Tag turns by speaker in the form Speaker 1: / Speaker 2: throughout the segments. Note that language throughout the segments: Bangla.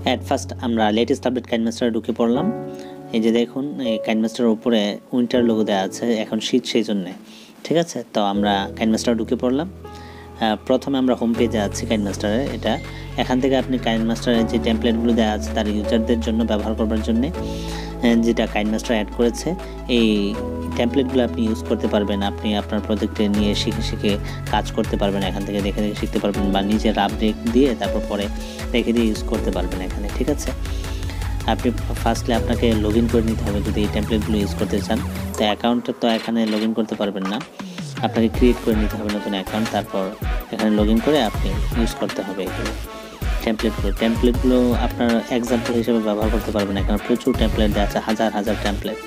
Speaker 1: অ্যাট ফার্স্ট আমরা লেটেস্ট আপডেট কাইনমাস্টারে ঢুকে পড়লাম। এই যে দেখুন এই কাইনমাস্টারের উপরে উইন্টার লোগো দেওয়া আছে, এখন শীত সেই জন্যে। ঠিক আছে, তো আমরা কাইনমাস্টারে ঢুকে পড়লাম। প্রথমে আমরা হোম পেজে আছি কাইনমাস্টারে। এটা এখান থেকে আপনি কাইনমাস্টারের যে টেমপ্লেটগুলো দেওয়া আছে তার ইউজারদের জন্য ব্যবহার করবার জন্যে যেটা কাইনমাস্টার অ্যাড করেছে, এই টেমপ্লেটগুলো আপনি ইউজ করতে পারবেন। আপনি আপনার প্রজেক্টে নিয়ে শিখে কাজ করতে পারবেন, এখান থেকে দেখে শিখতে পারবেন, বা নিজের আপডেট দিয়ে তারপর পরে রেখে দিয়ে ইউজ করতে পারবেন এখানে। ঠিক আছে, আপনি ফার্স্টলি আপনাকে লগ ইন করে নিতে হবে যদি এই টেমপ্লেটগুলো ইউজ করতে চান। তো অ্যাকাউন্টে তো এখানে লগ ইন করতে পারবেন না, আপনাকে ক্রিয়েট করে নিতে হবে নতুন অ্যাকাউন্ট, তারপর এখানে লগ ইন করে আপনি ইউজ করতে হবে এগুলো টেমপ্লেটগুলো আপনার এক্সাম্পল হিসেবে ব্যবহার করতে পারবেন। এখানে প্রচুর টেমপ্লেট দেওয়া আছে, হাজার টেমপ্লেট।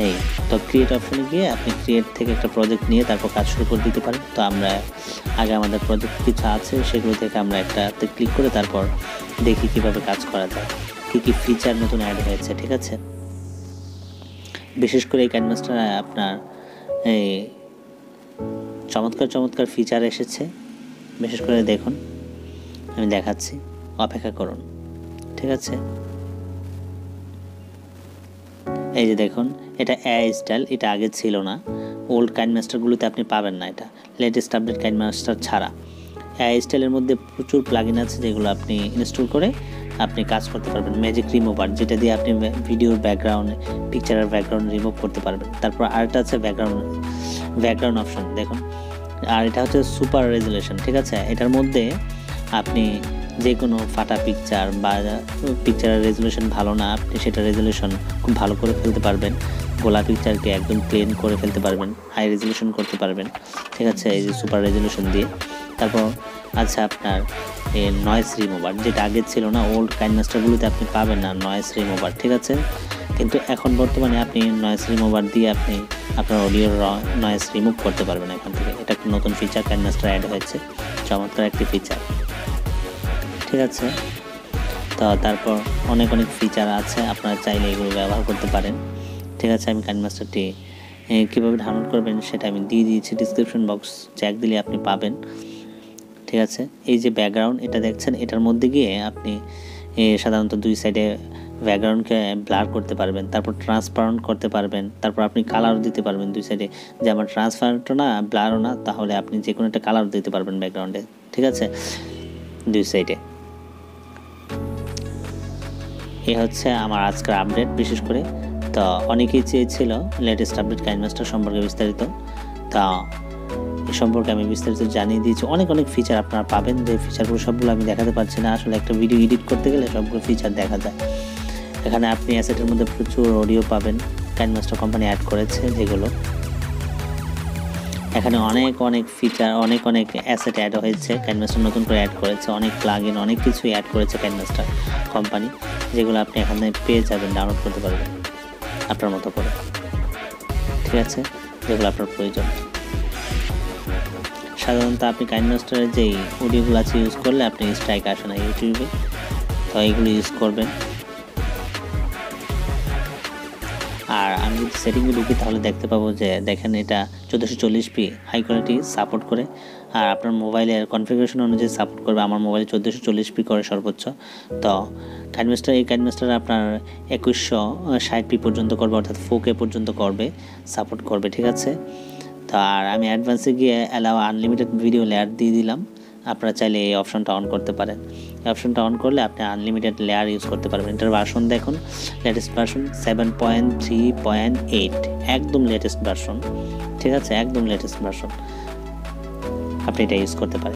Speaker 1: এই তো ক্রিয়েট অপশনে গিয়ে আপনি ক্রিয়েট থেকে একটা প্রজেক্ট নিয়ে তারপর কাজ শুরু করে দিতে পারেন। তো আমরা আগে আমাদের প্রজেক্ট কিছু আছে সেগুলো থেকে আমরা একটাতে ক্লিক করে তারপর দেখি কিভাবে কাজ করা যায়, কী ফিচার নতুন অ্যাড হয়েছে। ঠিক আছে, বিশেষ করে এই কাইনমাস্টারে আপনার এই চমৎকার ফিচার এসেছে। বিশেষ করে দেখুন, আমি দেখাচ্ছি, অপেক্ষা করুন। ঠিক আছে, এই যে দেখুন, এটা এআই স্টাইল, এটা আগে ছিল না। ওল্ড কাইনমাস্টারগুলোতে আপনি পাবেন না, এটা লেটেস্ট আপডেট কাইনমাস্টার ছাড়া। এআই স্টাইলের মধ্যে প্রচুর প্লাগইন আছে যেগুলো আপনি ইনস্টল করে আপনি কাজ করতে পারবেন। ম্যাজিক রিমুভার, যেটা দিয়ে আপনি ভিডিওর ব্যাকগ্রাউন্ড, পিকচারের ব্যাকগ্রাউন্ড রিমুভ করতে পারবেন। তারপর আরেকটা আছে ব্যাকগ্রাউন্ড অপশন, দেখুন। আর এটা হচ্ছে সুপার রেজুলেশন। ঠিক আছে, এটার মধ্যে আপনি যে কোনো ফাটা পিকচার বা পিকচারের রেজুলেশন ভালো না, আপনি সেটা রেজুলেশন খুব ভালো করে ফেলতে পারবেন। গোলা পিকচারকে একদম প্লেন করে ফেলতে পারবেন, হাই রেজুলেশন করতে পারবেন। ঠিক আছে, এই যে সুপার রেজুলেশন দিয়ে। তারপর আছে আপনার নয়েজ রিমুভার, যেটা আগে ছিল না, ওল্ড কাইনমাস্টারগুলোতে আপনি পাবেন না নয়েজ রিমুভার। ঠিক আছে, কিন্তু এখন বর্তমানে আপনি নয়েজ রিমুভার দিয়ে আপনি আপনার অডিওর নয়েজ রিমুভ করতে পারবেন এখান থেকে। এটা একটা নতুন ফিচার কাইনমাস্টার অ্যাড হয়েছে, চমৎকার একটি ফিচার। ঠিক আছে, তো তারপর অনেক ফিচার আছে, আপনারা চাইলে এগুলো ব্যবহার করতে পারেন। ঠিক আছে, আমি কাইনমাস্টারটি কীভাবে ডাউনলোড করবেন সেটা আমি দিয়ে দিয়েছি ডিসক্রিপশন বক্স, চেক দিলে আপনি পাবেন। ঠিক আছে, এই যে ব্যাকগ্রাউন্ড এটা দেখছেন, এটার মধ্যে গিয়ে আপনি সাধারণত দুই সাইডে ব্যাকগ্রাউন্ডকে ব্লার করতে পারবেন, তারপর ট্রান্সপারেন্ট করতে পারবেন, তারপর আপনি কালার দিতে পারবেন দুই সাইডে, যে আমার ট্রান্সপারেন্টও না ব্লারও না, তাহলে আপনি যে কোনো একটা কালার দিতে পারবেন ব্যাকগ্রাউন্ডে। ঠিক আছে, দুই সাইডে। এই হচ্ছে আমার আজকের আপডেট। বিশেষ করে তো অনেকেই চেয়েছিল লেটেস্ট আপডেট কাইনমাস্টার সম্পর্কে বিস্তারিত, তা এ সম্পর্কে আমি বিস্তারিত জানিয়ে দিয়েছি। অনেক ফিচার আপনারা পাবেন, যে ফিচারগুলো সবগুলো আমি দেখাতে পারছি না, আসলে একটা ভিডিও এডিট করতে গেলে সবগুলো ফিচার দেখা যায়। এখানে আপনি অ্যাসেটের মধ্যে প্রচুর অডিও পাবেন, কাইনমাস্টার কোম্পানি অ্যাড করেছে যেগুলো। এখানে অনেক ফিচার, অনেক অ্যাসেট অ্যাড হয়েছে, কাইনমাস্টার নতুন করে অ্যাড করেছে, অনেক প্লাগইন, অনেক কিছুই অ্যাড করেছে কাইনমাস্টার কোম্পানি, যেগুলো আপনি এখানে পেয়ে যাবেন, ডাউনলোড করতে পারবেন আপনার মতো করে। ঠিক আছে, যেগুলো আপনার প্রয়োজন। সাধারণত আপনি কাইনমাস্টারের যেই অডিওগুলো আছে ইউজ করলে আপনি স্ট্রাইক আসে না ইউটিউবে, তো এইগুলো ইউজ করবেন। আর আমি যদি সেটিংয়ে ঢুকি তাহলে দেখতে পাবো যে দেখেন এটা 1440p হাই কোয়ালিটি সাপোর্ট করে, আর আপনার মোবাইলের কনফিগারেশন অনুযায়ী সাপোর্ট করবে। আমার মোবাইলে 1440p করে সর্বোচ্চ। তো এই কাইনমাস্টার আপনার 2160p পর্যন্ত করবে, অর্থাৎ 4K পর্যন্ত করবে, সাপোর্ট করবে। ঠিক আছে, তো আর আমি অ্যাডভান্সে গিয়ে অ্যালাউ আনলিমিটেড ভিডিও লেয়ার দিয়ে দিলাম। আপনারা চাইলে এই অপশনটা অন করতে পারেন। এই অপশনটা অন করলে আপনি আনলিমিটেড লেয়ার ইউজ করতে পারবেন। এটার ভার্সন দেখুন, লেটেস্ট ভার্সন 7.3.8, একদম লেটেস্ট ভার্সন। ঠিক আছে, একদম লেটেস্ট ভার্সন, আপনি এটা ইউজ করতে পারেন।